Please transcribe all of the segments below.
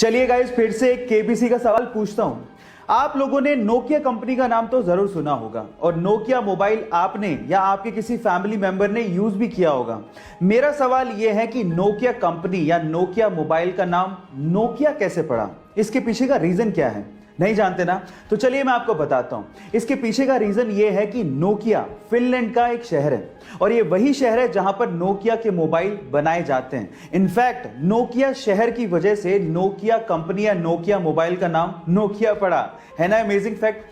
चलिए गाइस, फिर से एक केबीसी का सवाल पूछता हूं। आप लोगों ने नोकिया कंपनी का नाम तो जरूर सुना होगा और नोकिया मोबाइल आपने या आपके किसी फैमिली मेंबर ने यूज भी किया होगा। मेरा सवाल यह है कि नोकिया कंपनी या नोकिया मोबाइल का नाम नोकिया कैसे पड़ा? इसके पीछे का रीजन क्या है? नहीं जानते ना? तो चलिए मैं आपको बताता हूं। इसके पीछे का रीजन ये है कि नोकिया फिनलैंड का एक शहर है और ये वही शहर है जहां पर नोकिया के मोबाइल बनाए जाते हैं। इनफैक्ट नोकिया शहर की वजह से नोकिया कंपनी या नोकिया मोबाइल का नाम नोकिया पड़ा। है ना amazing fact?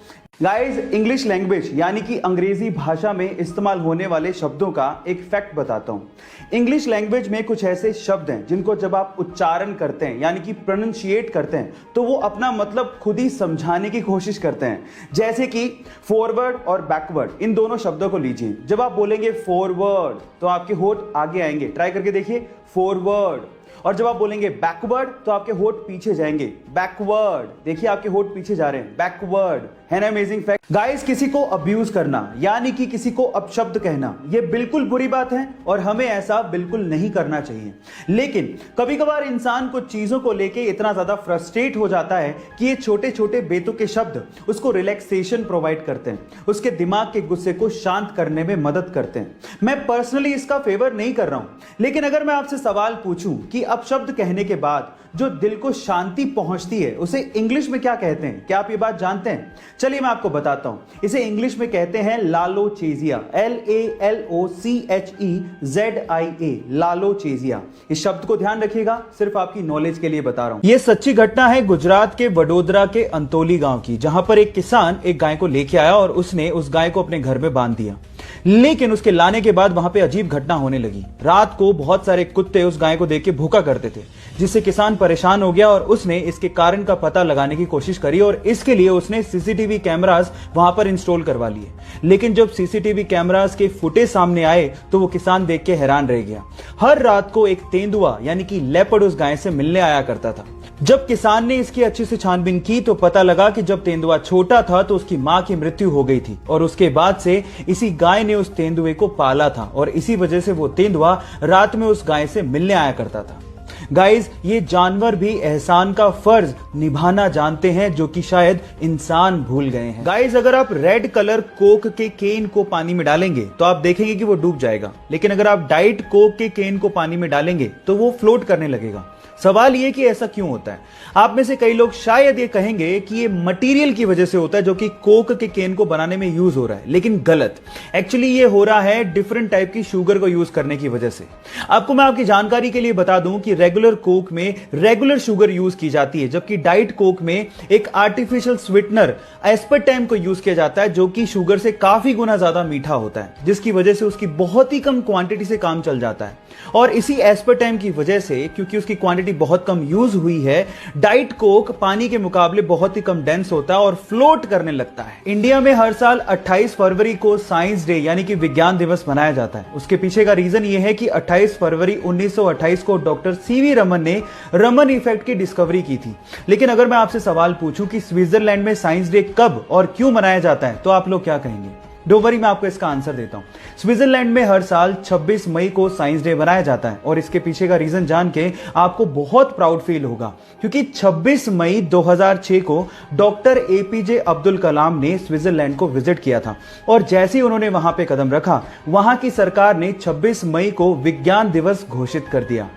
Guys, English language यानी कि अंग्रेजी भाषा में इस्तेमाल होने वाले शब्दों का एक फैक्ट बताता हूं। इंग्लिश लैंग्वेज में कुछ ऐसे शब्द हैं जिनको जब आप उच्चारण करते हैं यानी कि प्रोनाउंशिएट करते हैं तो वो अपना मतलब खुद ही समझाने की कोशिश करते हैं। जैसे कि फॉरवर्ड और बैकवर्ड, इन दोनों शब्दों को लीजिए। जब आप बोलेंगे फॉरवर्ड तो आपके होठ आगे आएंगे, ट्राई करके देखिए, फॉरवर्ड। और जब आप बोलेंगे बैकवर्ड तो आपके होठ पीछे जाएंगे, बैकवर्ड। देखिए आपके होठ पीछे जा रहे हैं, बैकवर्ड। है ना अमेजिंग फैक्ट? गाइस, किसी को अब्यूज करना यानी कि किसी को अपशब्द कहना ये बिल्कुल बुरी बात है और हमें ऐसा बिल्कुल नहीं करना चाहिए। लेकिन कभी कभार इंसान कुछ चीजों को लेके इतना ज्यादा फ्रस्ट्रेट हो जाता है कि ये छोटे छोटे बेतुके शब्द उसको रिलैक्सेशन प्रोवाइड करते हैं, उसके दिमाग के गुस्से को शांत करने में मदद करते हैं। मैं पर्सनली इसका फेवर नहीं कर रहा हूं, लेकिन अगर मैं आपसे सवाल पूछूं कि अपशब्द कहने के बाद जो दिल को शांति पहुंचती है उसे इंग्लिश में क्या कहते हैं? क्या आप ये बात जानते हैं? चलिए मैं आपको बताता हूं। इसे इंग्लिश में कहते हैं लालोचेजिया, LALOCHEZIA, लालोचेजिया। इस शब्द को ध्यान रखिएगा, सिर्फ आपकी नॉलेज के लिए बता रहा हूं। यह सच्ची घटना है गुजरात के वडोदरा के अंतोली गांव की, जहां पर एक किसान एक गाय को लेके आया और उसने उस गाय को अपने घर में बांध दिया। लेकिन उसके लाने के बाद वहां पे अजीब घटना होने लगी। रात को बहुत सारे कुत्ते उस गाय को देख के भूखा करते थे, जिससे किसान परेशान हो गया और उसने इसके कारण का पता लगाने की कोशिश करी और इसके लिए उसने सीसीटीवी कैमरास वहां पर इंस्टॉल करवा लिए। लेकिन जब सीसीटीवी कैमरास के फुटेज सामने आए तो वो किसान देख के हैरान रह गया। हर रात को एक तेंदुआ यानी कि लेपर्ड उस गाय से मिलने आया करता था। जब किसान ने इसकी अच्छे से छानबीन की तो पता लगा कि जब तेंदुआ छोटा था तो उसकी मां की मृत्यु हो गई थी और उसके बाद से इसी गाय ने उस तेंदुए को पाला था और इसी वजह से वो तेंदुआ रात में उस गाय से मिलने आया करता था। गाइस, ये जानवर भी एहसान का फर्ज निभाना जानते हैं जो कि शायद इंसान भूल गए हैं। गाइस, अगर आप रेड कलर कोक के केन को पानी में डालेंगे तो आप देखेंगे कि वो डूब जाएगा, लेकिन अगर आप डाइट कोक के केन को पानी में डालेंगे तो वो फ्लोट करने लगेगा। सवाल ये कि ऐसा क्यों होता है? आप में से कई लोग शायद ये कहेंगे कि ये मटेरियल की वजह से होता है जो कि कोक के केन को बनाने में यूज हो रहा है, लेकिन गलत। एक्चुअली ये हो रहा है डिफरेंट टाइप की शुगर को यूज करने की वजह से। आपको मैं आपकी जानकारी के लिए बता दूं कि रेगुलर कोक में रेगुलर शुगर यूज की जाती है, जबकि डाइट कोक में एक आर्टिफिशियल स्वीटनर एस्पर्टाइम को यूज किया जाता है जो कि शुगर से काफी गुना ज्यादा मीठा होता है, जिसकी वजह से उसकी बहुत ही कम क्वांटिटी से काम चल जाता है। और इसी एस्पर्टाइम की वजह से, क्योंकि उसकी क्वांटिटी बहुत कम यूज हुई है, डाइट कोक पानी के मुकाबले बहुत ही कम डेंस होता है और फ्लोट करने लगता है। इंडिया में हर साल 28 फरवरी को साइंस डे यानी कि विज्ञान दिवस मनाया जाता है। उसके पीछे का रीजन यह है कि 28 फरवरी 1928 को डॉक्टर सीवी रमन ने रमन इफेक्ट की डिस्कवरी की थी। लेकिन अगर मैं आपसे सवाल पूछूं कि स्विट्जरलैंड में साइंस डे कब और क्यों मनाया जाता है तो आप लोग क्या कहेंगे? डोंट वरी, मैं आपको इसका आंसर देता हूं। स्विट्जरलैंड में हर साल 26 मई को साइंस डे मनाया जाता है और इसके पीछे का रीजन जान के आपको बहुत प्राउड फील होगा, क्योंकि 26 मई 2006 को डॉक्टर एपीजे अब्दुल कलाम ने स्विट्जरलैंड को विजिट किया था और जैसे ही उन्होंने वहां पे कदम रखा, वहां की सरकार ने 26 मई को विज्ञान दिवस घोषित कर दिया।